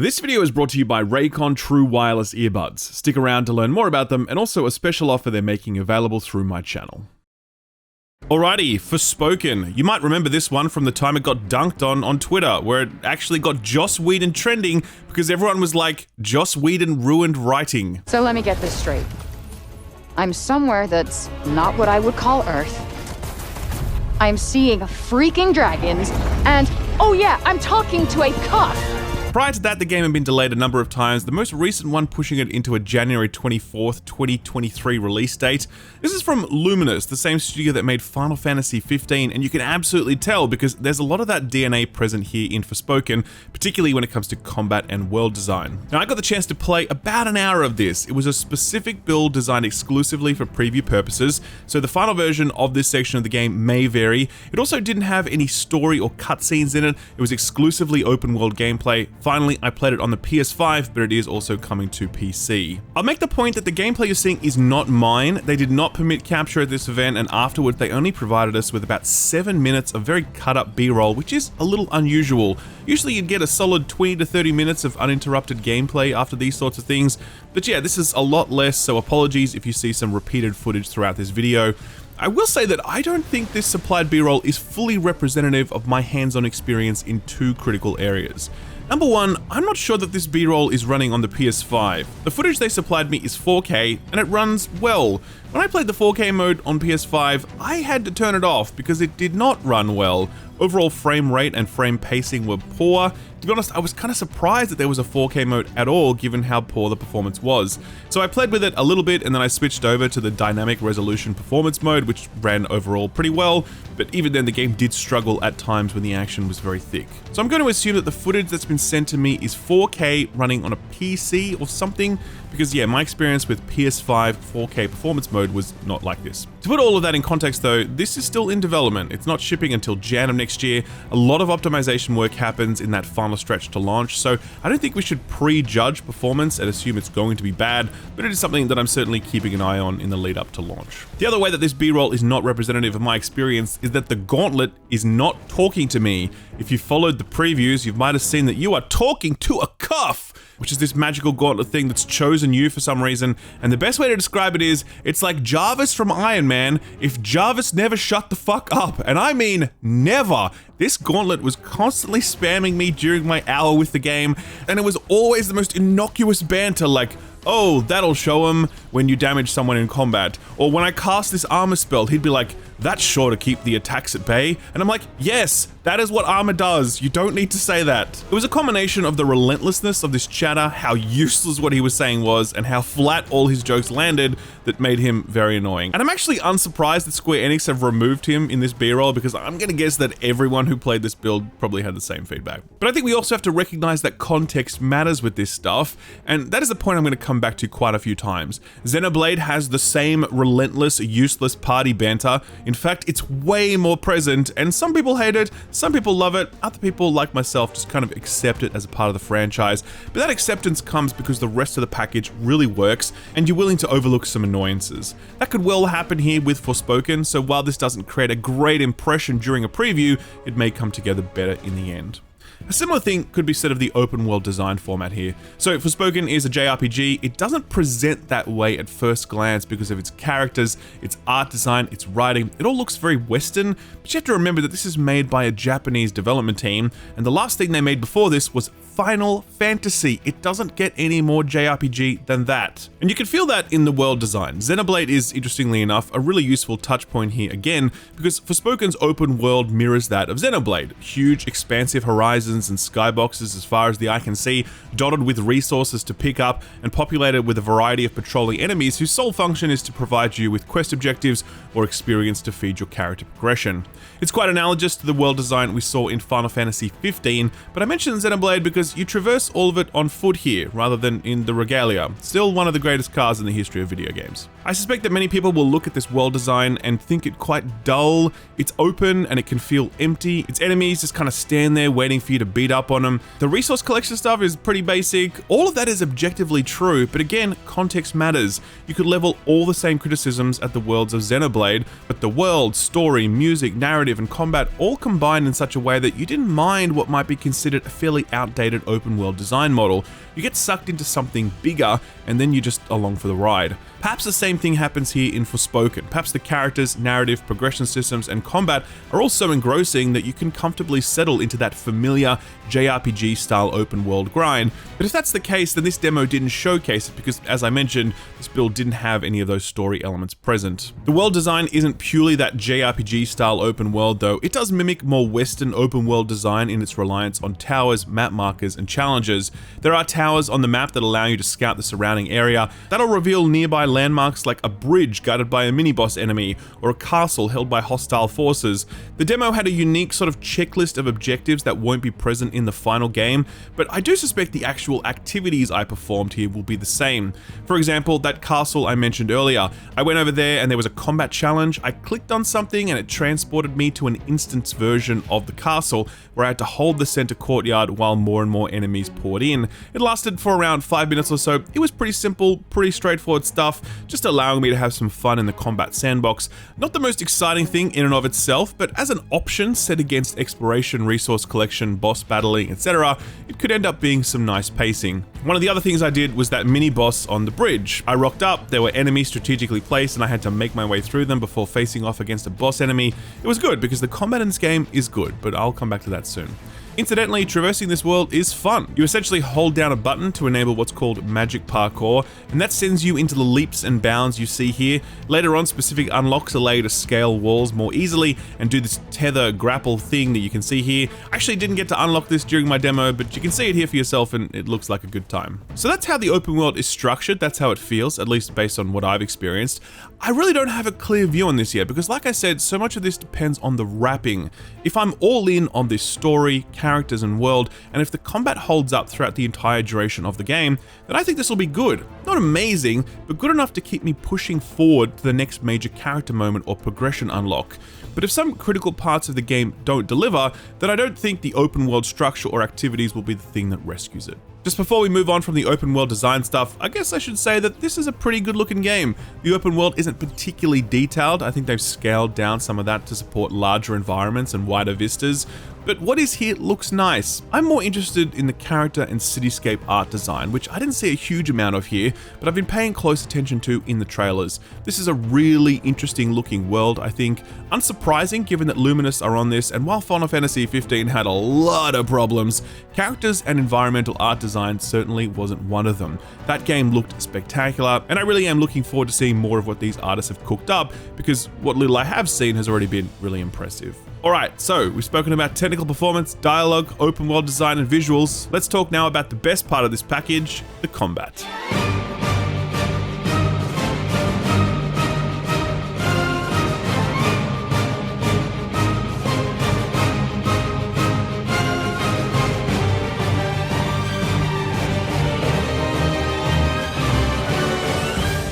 This video is brought to you by Raycon True Wireless Earbuds. Stick around to learn more about them and also a special offer they're making available through my channel. Alrighty, Forspoken. You might remember this one from the time it got dunked on Twitter, where it actually got Joss Whedon trending because everyone was like, Joss Whedon ruined writing. So let me get this straight. I'm somewhere that's not what I would call Earth. I'm seeing freaking dragons, and oh yeah, I'm talking to a cuff! Prior to that, the game had been delayed a number of times, the most recent one pushing it into a January 24th, 2023 release date. This is from Luminous, the same studio that made Final Fantasy 15, and you can absolutely tell because there's a lot of that DNA present here in Forspoken, particularly when it comes to combat and world design. Now, I got the chance to play about an hour of this. It was a specific build designed exclusively for preview purposes, so the final version of this section of the game may vary. It also didn't have any story or cutscenes in it. It was exclusively open world gameplay. Finally, I played it on the PS5, but it is also coming to PC. I'll make the point that the gameplay you're seeing is not mine. They did not permit capture at this event, and afterwards they only provided us with about 7 minutes of very cut up B-roll, which is a little unusual. Usually you'd get a solid 20 to 30 minutes of uninterrupted gameplay after these sorts of things, but yeah, this is a lot less, so apologies if you see some repeated footage throughout this video. I will say that I don't think this supplied B-roll is fully representative of my hands-on experience in two critical areas. Number one, I'm not sure that this B-roll is running on the PS5. The footage they supplied me is 4K, and it runs well. When I played the 4K mode on PS5, I had to turn it off because it did not run well. Overall frame rate and frame pacing were poor. To be honest, I was kind of surprised that there was a 4K mode at all given how poor the performance was. So I played with it a little bit and then I switched over to the dynamic resolution performance mode, which ran overall pretty well, but even then the game did struggle at times when the action was very thick. So I'm going to assume that the footage that's been sent to me is 4K running on a PC or something, because yeah, my experience with PS5 4K performance mode was not like this. To put all of that in context though, this is still in development. It's not shipping until Jan of next year. A lot of optimization work happens in that final stretch to launch, so I don't think we should prejudge performance and assume it's going to be bad, but it is something that I'm certainly keeping an eye on in the lead up to launch. The other way that this B-roll is not representative of my experience is that the gauntlet is not talking to me. If you followed the previews, you might have seen that you are talking to a cuff, which is this magical gauntlet thing that's chosen you for some reason, and the best way to describe it is, it's like Jarvis from Iron Man if Jarvis never shut the fuck up, and I mean never. This gauntlet was constantly spamming me during my hour with the game, and it was always the most innocuous banter like, oh, that'll show him when you damage someone in combat. Or when I cast this armor spell, he'd be like, that's sure to keep the attacks at bay. And I'm like, yes, that is what armor does. You don't need to say that. It was a combination of the relentlessness of this chatter, how useless what he was saying was, and how flat all his jokes landed that made him very annoying. And I'm actually unsurprised that Square Enix have removed him in this B-roll because I'm gonna guess that everyone who played this build probably had the same feedback. But I think we also have to recognize that context matters with this stuff, and that is the point I'm gonna come back to quite a few times. Xenoblade has the same relentless, useless party banter. In fact, it's way more present, and some people hate it, some people love it, other people, like myself, just kind of accept it as a part of the franchise. But that acceptance comes because the rest of the package really works, and you're willing to overlook some annoyances. That could well happen here with Forspoken, so while this doesn't create a great impression during a preview, it may come together better in the end. A similar thing could be said of the open world design format here. So Forspoken is a JRPG. It doesn't present that way at first glance because of its characters, its art design, its writing. It all looks very Western, but you have to remember that this is made by a Japanese development team, and the last thing they made before this was Final Fantasy. It doesn't get any more JRPG than that. And you can feel that in the world design. Xenoblade is, interestingly enough, a really useful touch point here again, because Forspoken's open world mirrors that of Xenoblade. Huge, expansive horizons and skyboxes as far as the eye can see, dotted with resources to pick up, and populated with a variety of patrolling enemies whose sole function is to provide you with quest objectives or experience to feed your character progression. It's quite analogous to the world design we saw in Final Fantasy 15, but I mentioned Xenoblade because you traverse all of it on foot here, rather than in the regalia. Still one of the greatest cars in the history of video games. I suspect that many people will look at this world design and think it quite dull. It's open and it can feel empty. Its enemies just kind of stand there waiting for you to beat up on them. The resource collection stuff is pretty basic. All of that is objectively true, but again, context matters. You could level all the same criticisms at the worlds of Xenoblade, but the world, story, music, narrative, and combat all combined in such a way that you didn't mind what might be considered a fairly outdated standard open world design model. You get sucked into something bigger, and then you're just along for the ride. Perhaps the same thing happens here in Forspoken. Perhaps the characters, narrative, progression systems, and combat are all so engrossing that you can comfortably settle into that familiar JRPG-style open world grind. But if that's the case, then this demo didn't showcase it because, as I mentioned, this build didn't have any of those story elements present. The world design isn't purely that JRPG-style open world, though. It does mimic more Western open world design in its reliance on towers, map markers, and challenges. There are towers on the map that allow you to scout the surrounding area. That'll reveal nearby landmarks like a bridge guarded by a mini-boss enemy, or a castle held by hostile forces. The demo had a unique sort of checklist of objectives that won't be present in the final game, but I do suspect the actual activities I performed here will be the same. For example, that castle I mentioned earlier. I went over there and there was a combat challenge. I clicked on something and it transported me to an instance version of the castle where I had to hold the center courtyard while more and more enemies poured in. It lasted for around 5 minutes or so. It was pretty simple, pretty straightforward stuff, just allowing me to have some fun in the combat sandbox. Not the most exciting thing in and of itself, but as an option set against exploration, resource collection, boss battling, etc., it could end up being some nice pacing. One of the other things I did was that mini boss on the bridge. I rocked up, there were enemies strategically placed, and I had to make my way through them before facing off against a boss enemy. It was good because the combat in this game is good, but I'll come back to that soon. Incidentally, traversing this world is fun. You essentially hold down a button to enable what's called magic parkour, and that sends you into the leaps and bounds you see here. Later on, specific unlocks allow you to scale walls more easily and do this tether grapple thing that you can see here. I actually didn't get to unlock this during my demo, but you can see it here for yourself and it looks like a good time. So that's how the open world is structured, that's how it feels, at least based on what I've experienced. I really don't have a clear view on this yet because, like I said, so much of this depends on the wrapping. If I'm all in on this story, characters, and world, and if the combat holds up throughout the entire duration of the game, then I think this will be good. Not amazing, but good enough to keep me pushing forward to the next major character moment or progression unlock. But if some critical parts of the game don't deliver, then I don't think the open world structure or activities will be the thing that rescues it. Just before we move on from the open world design stuff, I guess I should say that this is a pretty good looking game. The open world isn't particularly detailed. I think they've scaled down some of that to support larger environments and wider vistas. But what is here looks nice. I'm more interested in the character and cityscape art design, which I didn't see a huge amount of here, but I've been paying close attention to in the trailers. This is a really interesting looking world, I think. Unsurprising given that Luminous are on this, and while Final Fantasy 15 had a lot of problems, characters and environmental art design certainly wasn't one of them. That game looked spectacular, and I really am looking forward to seeing more of what these artists have cooked up, because what little I have seen has already been really impressive. Alright, so we've spoken about technical performance, dialogue, open world design, and visuals. Let's talk now about the best part of this package, the combat.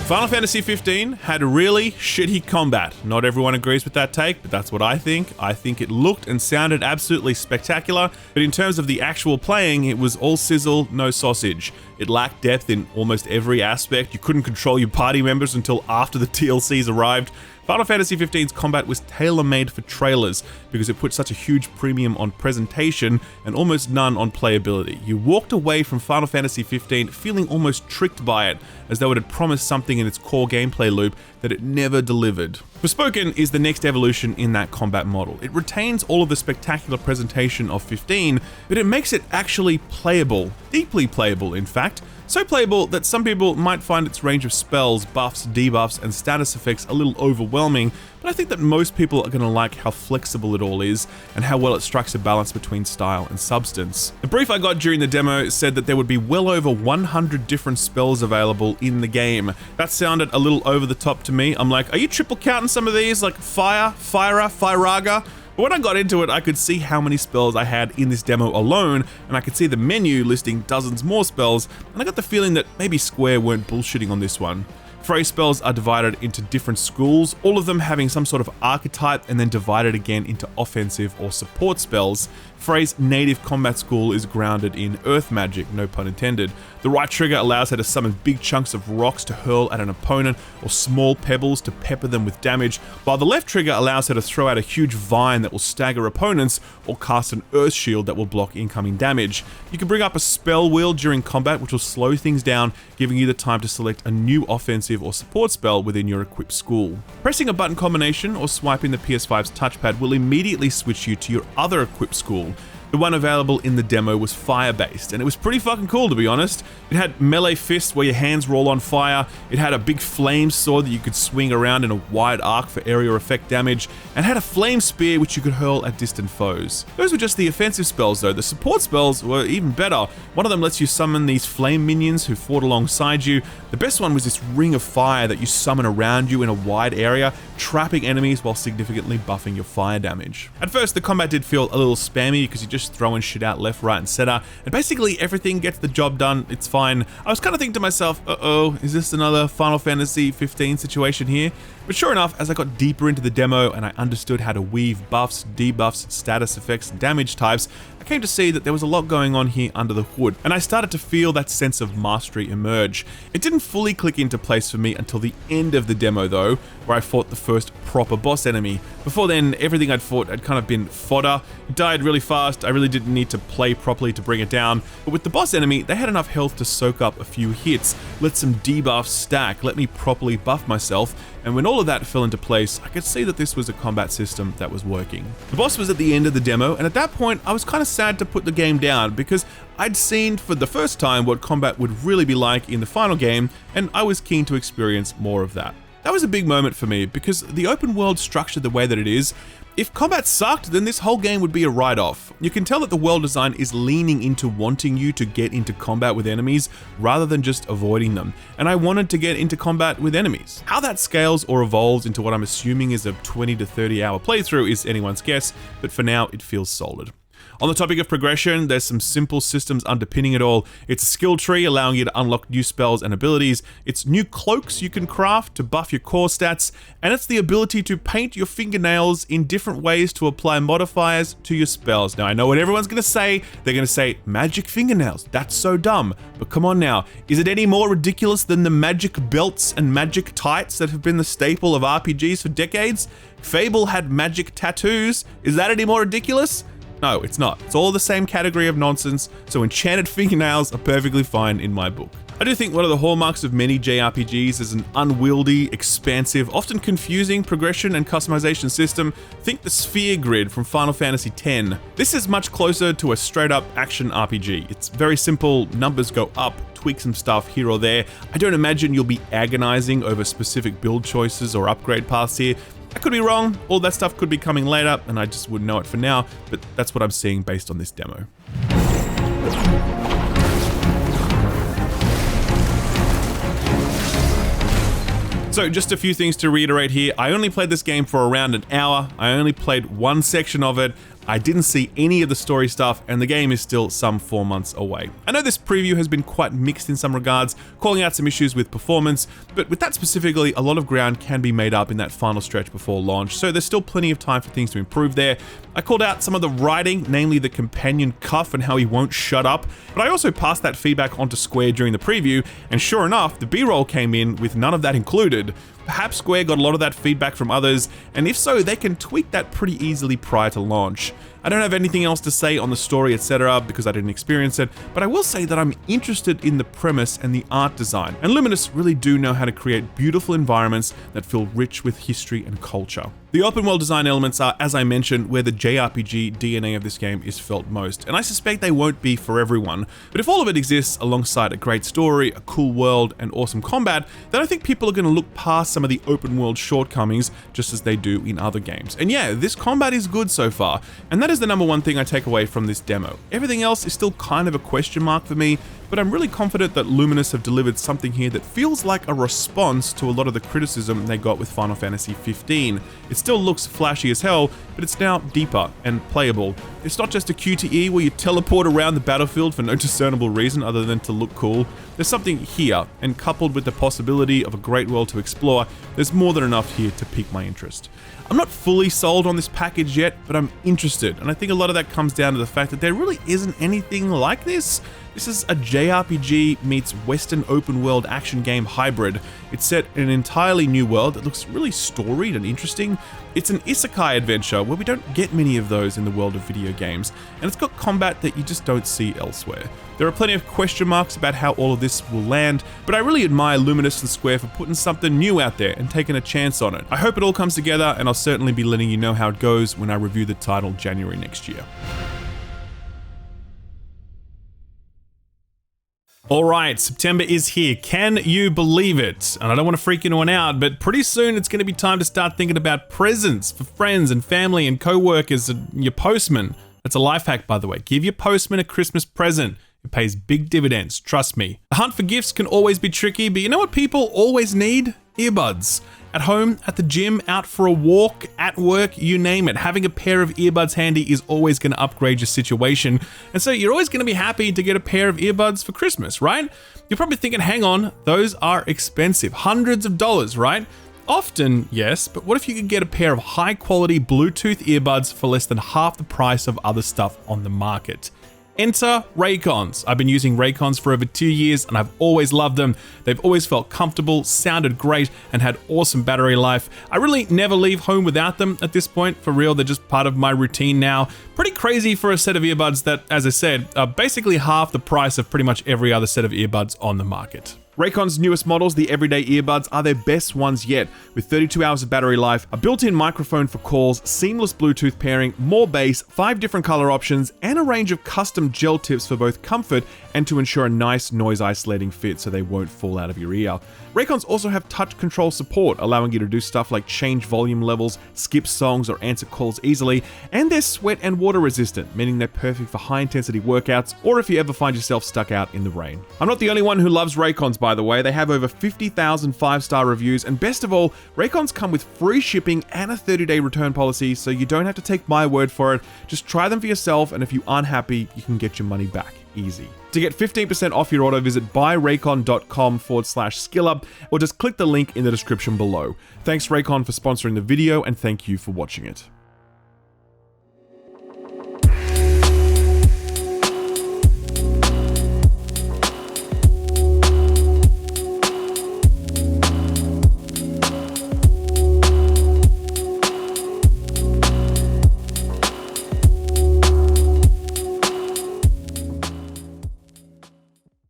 Final Fantasy 15 had really shitty combat. Not everyone agrees with that take, but that's what I think. I think it looked and sounded absolutely spectacular, but in terms of the actual playing, it was all sizzle, no sausage. It lacked depth in almost every aspect. You couldn't control your party members until after the DLCs arrived. Final Fantasy 15's combat was tailor-made for trailers because it put such a huge premium on presentation and almost none on playability. You walked away from Final Fantasy 15 feeling almost tricked by it, as though it had promised something in its core gameplay loop that it never delivered. Forspoken is the next evolution in that combat model. It retains all of the spectacular presentation of 15, but it makes it actually playable, deeply playable in fact. So playable that some people might find its range of spells, buffs, debuffs, and status effects a little overwhelming, but I think that most people are going to like how flexible it all is and how well it strikes a balance between style and substance. The brief I got during the demo said that there would be well over 100 different spells available in the game. That sounded a little over the top to me. I'm like, are you triple counting some of these, like Fire, Fyra, Fyraga? But when I got into it, I could see how many spells I had in this demo alone, and I could see the menu listing dozens more spells, and I got the feeling that maybe Square weren't bullshitting on this one. Phrase spells are divided into different schools, all of them having some sort of archetype and then divided again into offensive or support spells. Frey's native combat school is grounded in earth magic, no pun intended. The right trigger allows her to summon big chunks of rocks to hurl at an opponent, or small pebbles to pepper them with damage, while the left trigger allows her to throw out a huge vine that will stagger opponents, or cast an earth shield that will block incoming damage. You can bring up a spell wheel during combat, which will slow things down, giving you the time to select a new offensive or support spell within your equipped school. Pressing a button combination or swiping the PS5's touchpad will immediately switch you to your other equipped school. The one available in the demo was fire-based, and it was pretty fucking cool, to be honest. It had melee fists where your hands roll on fire, it had a big flame sword that you could swing around in a wide arc for area effect damage, and had a flame spear which you could hurl at distant foes. Those were just the offensive spells though. The support spells were even better. One of them lets you summon these flame minions who fought alongside you. The best one was this ring of fire that you summon around you in a wide area, trapping enemies while significantly buffing your fire damage. At first, the combat did feel a little spammy because you just throwing shit out left, right, and center, and basically everything gets the job done. It's fine. I was kind of thinking to myself, uh-oh, is this another Final Fantasy 15 situation here? But sure enough, as I got deeper into the demo and I understood how to weave buffs, debuffs, status effects, and damage types, I came to see that there was a lot going on here under the hood, and I started to feel that sense of mastery emerge. It didn't fully click into place for me until the end of the demo though, where I fought the first proper boss enemy. Before then, everything I'd fought had kind of been fodder. It died really fast, I really didn't need to play properly to bring it down, but with the boss enemy, they had enough health to soak up a few hits, let some debuffs stack, let me properly buff myself, and when all of that fell into place, I could see that this was a combat system that was working. The boss was at the end of the demo, and at that point, I was kind of sad to put the game down because I'd seen for the first time what combat would really be like in the final game, and I was keen to experience more of that. That was a big moment for me because the open world structured the way that it is, if combat sucked, then this whole game would be a write-off. You can tell that the world design is leaning into wanting you to get into combat with enemies rather than just avoiding them, and I wanted to get into combat with enemies. How that scales or evolves into what I'm assuming is a 20 to 30 hour playthrough is anyone's guess, but for now it feels solid. On the topic of progression, there's some simple systems underpinning it all. It's a skill tree allowing you to unlock new spells and abilities, it's new cloaks you can craft to buff your core stats, and it's the ability to paint your fingernails in different ways to apply modifiers to your spells. Now I know what everyone's going to say, they're going to say, magic fingernails, that's so dumb. But come on now, is it any more ridiculous than the magic belts and magic tights that have been the staple of RPGs for decades? Fable had magic tattoos, is that any more ridiculous? No, it's not. It's all the same category of nonsense, so enchanted fingernails are perfectly fine in my book. I do think one of the hallmarks of many JRPGs is an unwieldy, expansive, often confusing progression and customization system. Think the sphere grid from Final Fantasy X. This is much closer to a straight-up action RPG. It's very simple, numbers go up, tweak some stuff here or there. I don't imagine you'll be agonizing over specific build choices or upgrade paths here. I could be wrong, all that stuff could be coming later, and I just wouldn't know it for now, but that's what I'm seeing based on this demo. So just a few things to reiterate here. I only played this game for around an hour. I only played one section of it. I didn't see any of the story stuff, and the game is still some 4 months away. I know this preview has been quite mixed in some regards, calling out some issues with performance, but with that specifically, a lot of ground can be made up in that final stretch before launch, so there's still plenty of time for things to improve there. I called out some of the writing, namely the companion Cuff and how he won't shut up, but I also passed that feedback onto Square during the preview, and sure enough, the B-roll came in with none of that included. Perhaps Square got a lot of that feedback from others, and if so, they can tweak that pretty easily prior to launch. I don't have anything else to say on the story, etc., because I didn't experience it, but I will say that I'm interested in the premise and the art design, and Luminous really do know how to create beautiful environments that feel rich with history and culture. The open world design elements are, as I mentioned, where the JRPG DNA of this game is felt most, and I suspect they won't be for everyone, but if all of it exists alongside a great story, a cool world, and awesome combat, then I think people are going to look past some of the open world shortcomings just as they do in other games. And yeah, this combat is good so far, and that is the number one thing I take away from this demo. Everything else is still kind of a question mark for me, but I'm really confident that Luminous have delivered something here that feels like a response to a lot of the criticism they got with Final Fantasy 15. It still looks flashy as hell, but it's now deeper and playable. It's not just a QTE where you teleport around the battlefield for no discernible reason other than to look cool. There's something here, and coupled with the possibility of a great world to explore, there's more than enough here to pique my interest. I'm not fully sold on this package yet, but I'm interested, and I think a lot of that comes down to the fact that there really isn't anything like this. This is a JRPG meets Western open world action game hybrid. It's set in an entirely new world that looks really storied and interesting. It's an isekai adventure where we don't get many of those in the world of video games, and it's got combat that you just don't see elsewhere. There are plenty of question marks about how all of this will land, but I really admire Luminous and Square for putting something new out there and taking a chance on it. I hope it all comes together, and I'll certainly be letting you know how it goes when I review the title January next year. Alright, September is here. Can you believe it? And I don't want to freak anyone out, but pretty soon it's going to be time to start thinking about presents for friends and family and co-workers and your postman. That's a life hack, by the way. Give your postman a Christmas present. It pays big dividends, trust me. The hunt for gifts can always be tricky, but you know what people always need? Earbuds. At home, at the gym, out for a walk, at work, you name it. Having a pair of earbuds handy is always going to upgrade your situation. And so you're always going to be happy to get a pair of earbuds for Christmas, right? You're probably thinking, hang on, those are expensive. Hundreds of dollars, right? Often, yes, but what if you could get a pair of high quality Bluetooth earbuds for less than half the price of other stuff on the market? Enter Raycons. I've been using Raycons for over 2 years and I've always loved them. They've always felt comfortable, sounded great, and had awesome battery life. I really never leave home without them at this point. For real, they're just part of my routine now. Pretty crazy for a set of earbuds that, as I said, are basically half the price of pretty much every other set of earbuds on the market. Raycon's newest models, the everyday earbuds, are their best ones yet, with 32 hours of battery life, a built-in microphone for calls, seamless Bluetooth pairing, more bass, 5 different color options, and a range of custom gel tips for both comfort and to ensure a nice noise isolating fit so they won't fall out of your ear. Raycons also have touch control support, allowing you to do stuff like change volume levels, skip songs, or answer calls easily, and they're sweat and water resistant, meaning they're perfect for high intensity workouts or if you ever find yourself stuck out in the rain. I'm not the only one who loves Raycons, by the way. They have over 50,000 5-star reviews, and best of all, Raycons come with free shipping and a 30-day return policy, so you don't have to take my word for it. Just try them for yourself, and if you aren't happy, you can get your money back. Easy. To get 15% off your order, visit buyraycon.com/skillup, or just click the link in the description below. Thanks Raycon for sponsoring the video, and thank you for watching it.